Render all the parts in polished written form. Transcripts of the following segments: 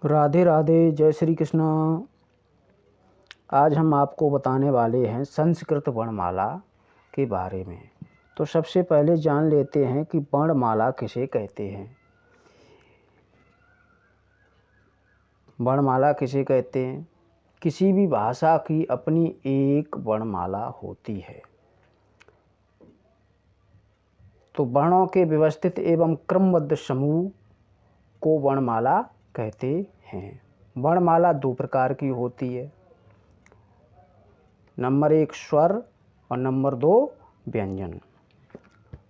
राधे राधे, जय श्री कृष्ण। आज हम आपको बताने वाले हैं संस्कृत वर्णमाला के बारे में। तो सबसे पहले जान लेते हैं कि वर्णमाला किसे कहते हैं। वर्णमाला किसे कहते हैं? किसी भी भाषा की अपनी एक वर्णमाला होती है। तो वर्णों के व्यवस्थित एवं क्रमबद्ध समूह को वर्णमाला कहते हैं। वर्णमाला दो प्रकार की होती है, नंबर 1 स्वर और नंबर 2 व्यंजन।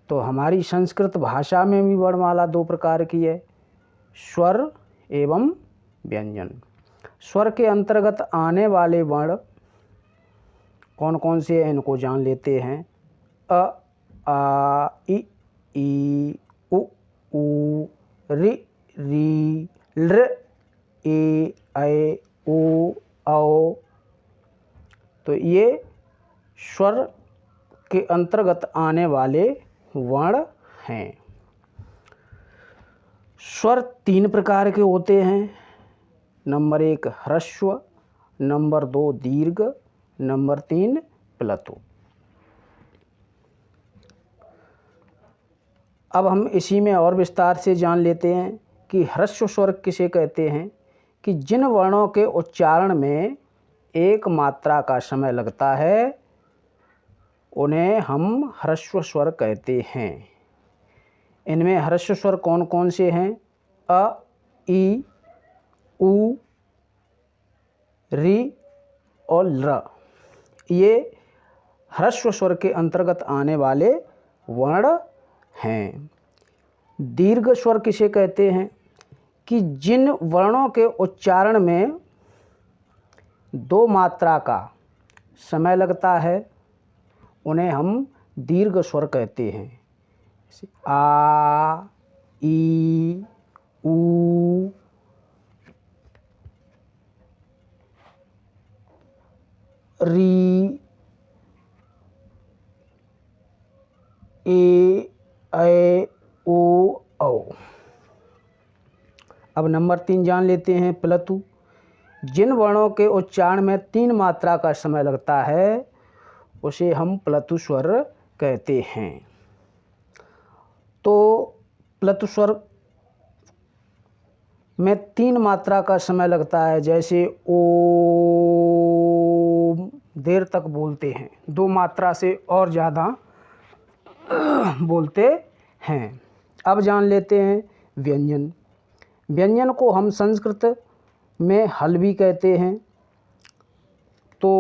तो हमारी संस्कृत भाषा में भी वर्णमाला दो प्रकार की है, स्वर एवं व्यंजन। स्वर के अंतर्गत आने वाले वर्ण कौन कौन से हैं, इनको जान लेते हैं। अ, आ, इ, ई, उ, ऊ, रि, री, लृ, ए, ऐ, ओ, औ। तो ये स्वर के अंतर्गत आने वाले वर्ण हैं। स्वर 3 प्रकार के होते हैं, नंबर 1 ह्रस्व, नंबर 2 दीर्घ, नंबर 3 प्लतु। अब हम इसी में और विस्तार से जान लेते हैं कि ह्रस्व स्वर किसे कहते हैं। कि जिन वर्णों के उच्चारण में एक मात्रा का समय लगता है उन्हें हम ह्रस्व स्वर कहते हैं। इनमें ह्रस्व स्वर कौन कौन से हैं? अ, ई, उ, री और लृ। ये ह्रस्व स्वर के अंतर्गत आने वाले वर्ण हैं। दीर्घ स्वर किसे कहते हैं? कि जिन वर्णों के उच्चारण में 2 मात्रा का समय लगता है उन्हें हम दीर्घ स्वर कहते हैं। आ, ई, उ, री, ए, ऐ, ओ, औ। अब नंबर 3 जान लेते हैं प्लतु। जिन वर्णों के उच्चारण में 3 मात्रा का समय लगता है उसे हम प्लतु स्वर कहते हैं। तो प्लतु स्वर में 3 मात्रा का समय लगता है, जैसे ओम देर तक बोलते हैं, 2 मात्रा से और ज़्यादा बोलते हैं। अब जान लेते हैं व्यंजन। व्यंजन को हम संस्कृत में हल भी कहते हैं। तो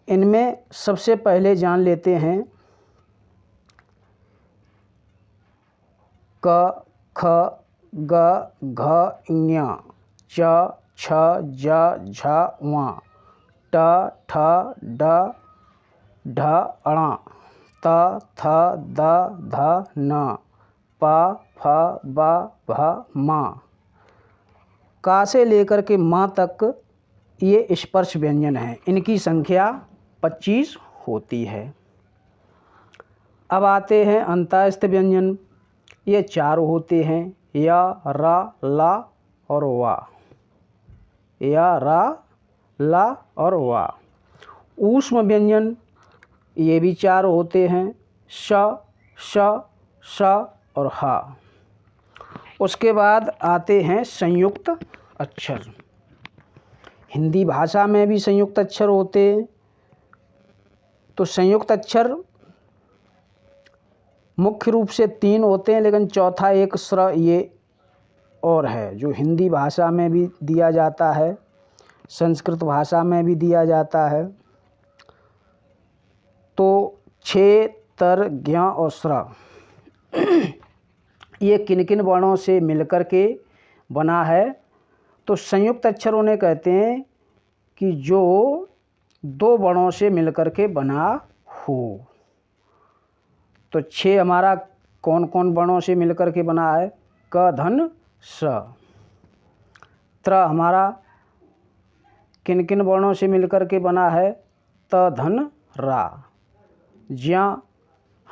इनमें सबसे पहले जान लेते हैं क, ख, ग, घ, ञ, च, छ, ज, झ, व, ट, ठ, ड, ढ, ण, त, थ, द, ध, न, प, फ, ब, भ, म। का से लेकर के माँ तक ये स्पर्श व्यंजन हैं। इनकी संख्या 25 होती है। अब आते हैं अंतःस्थ व्यंजन। ये 4 होते हैं, या, रा, ला और वा। या, रा, ला और वा। ऊष्म व्यंजन ये भी 4 होते हैं, श, श, श और ह। उसके बाद आते हैं संयुक्त अक्षर। हिंदी भाषा में भी संयुक्त अक्षर होते हैं। तो संयुक्त अक्षर मुख्य रूप से 3 होते हैं, लेकिन चौथा एक स्र ये और है, जो हिंदी भाषा में भी दिया जाता है, संस्कृत भाषा में भी दिया जाता है। तो छे, तर, ज्ञ और स्र ये किन किन वर्णों से मिलकर के बना है? तो संयुक्त अक्षर उन्हें कहते हैं कि जो 2 वर्णों से मिलकर के बना हो। तो 6 हमारा कौन कौन वर्णों से मिलकर के बना है? क, धन, स। त्र हमारा किन किन वर्णों से मिलकर के बना है? त, धन, रा। ज्ञ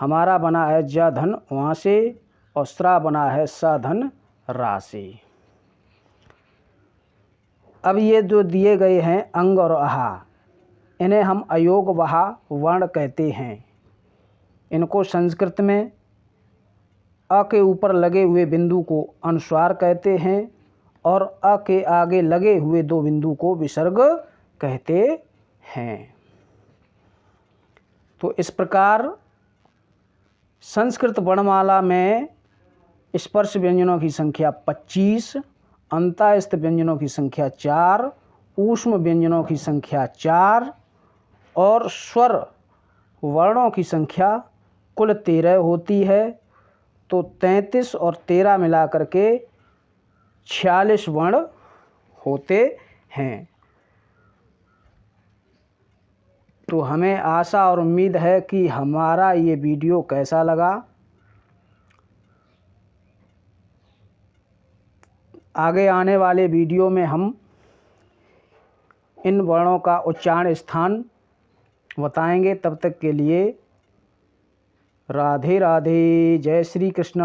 हमारा बना है ज, धन, वहाँ से, और स्रा बना है स, धन, रा से। अब ये जो दिए गए हैं अंग और आहा, इन्हें हम अयोग वहा वर्ण कहते हैं। इनको संस्कृत में अ के ऊपर लगे हुए बिंदु को अनुस्वार कहते हैं और अ के आगे लगे हुए दो बिंदु को विसर्ग कहते हैं। तो इस प्रकार संस्कृत वर्णमाला में स्पर्श व्यंजनों की संख्या 25, अंतःस्थ व्यंजनों की संख्या 4, ऊष्म व्यंजनों की संख्या 4 और स्वर वर्णों की संख्या कुल 13 होती है। तो 33 और 13 मिला करके 46 वर्ण होते हैं। तो हमें आशा और उम्मीद है कि हमारा ये वीडियो कैसा लगा। आगे आने वाले वीडियो में हम इन वर्णों का उच्चारण स्थान बताएंगे। तब तक के लिए राधे राधे, जय श्री कृष्ण।